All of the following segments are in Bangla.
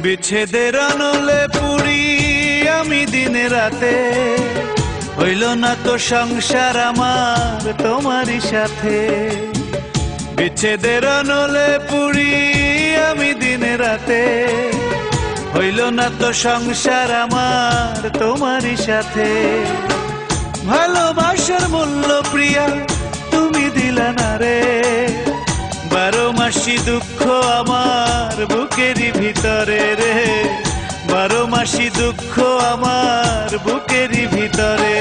বিচ্ছেদের আনলে পুরি আমি দিনে রাতে, হইল না তো সংসার আমার তোমারই সাথে। বিচ্ছেদের আনলে পুরি আমি দিনে রাতে, হইল না তো সংসার আমার তোমারই সাথে। ভালোবাসার মূল্য প্রিয়া তুমি দিলা না রে, 12 মাসি দুঃখ আমার বুকেরই ভিতরে রে, 12 মাসি দুঃখ আমার বুকেরই ভিতরে।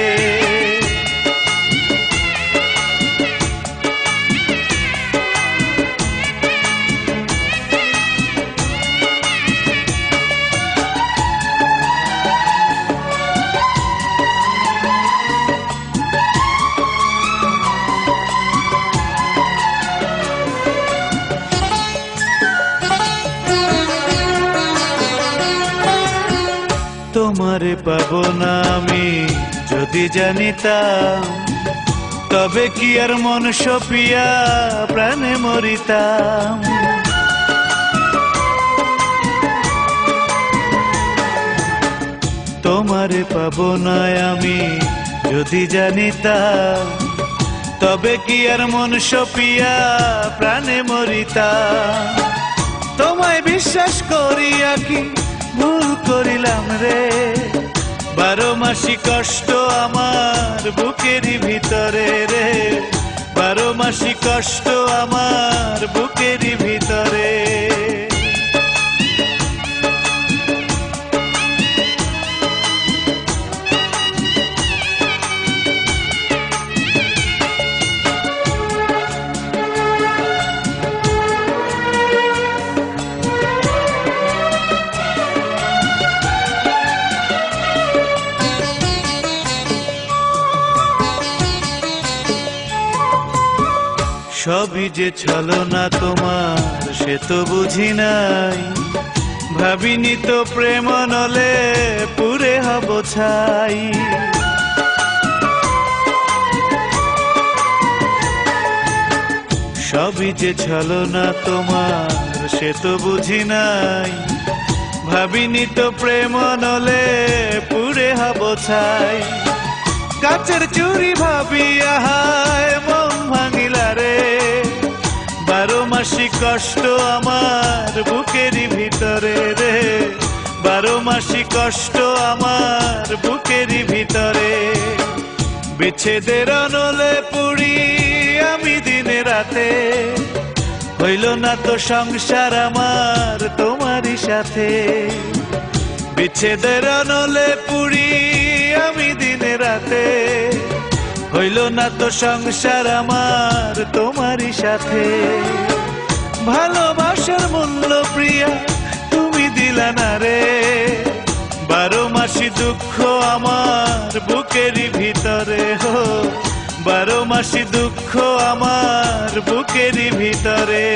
তোমারে পাবো না আমি যদি জানিতাম, তবে কি আর মন সপিয়া প্রাণে মরিতাম। তোমারে পাবো না আমি যদি জানিতাম, তবে কি আর মন সপিয়া প্রাণে মরিতাম। তোমায় বিশ্বাস করিয়া কি ভুল করিলাম রে, 12 মাসি কষ্ট আমার বুকেরই ভিতরে রে, 12 মাসি কষ্ট আমার বুকেরই ভিতরে। সবই যে ছলনা তোমার সে তো বুঝি নাই, ভাবিনি তো প্রেম নলে পুরে হব ছাই। সবই যে ছলনা তোমার সে তো বুঝি নাই, ভাবিনি তো প্রেম নলে পুরে হব ছাই। কাচের চুরি ভাবিয়া হায় মন ভাঙিলা রে, 12 মাসি কষ্ট আমার বুকেরই ভিতরে রে, 12 মাসি কষ্ট আমার বুকেরই ভিতরে। বিচ্ছেদের আনলে পুরি আমি দিনে রাতে, হইল না তো সংসার আমার তোমারই সাথে। বিচ্ছেদের আনলে পুরি আমি দিনে রাতে, হইল না তো সংসার আমার তোমারই সাথে। ভালোবাসার মূল্য প্রিয়া তুমি দিলা না রে, 12 মাসি দুঃখ আমার বুকেরই ভিতরে হো, 12 মাসি দুঃখ আমার বুকেরই ভিতরে।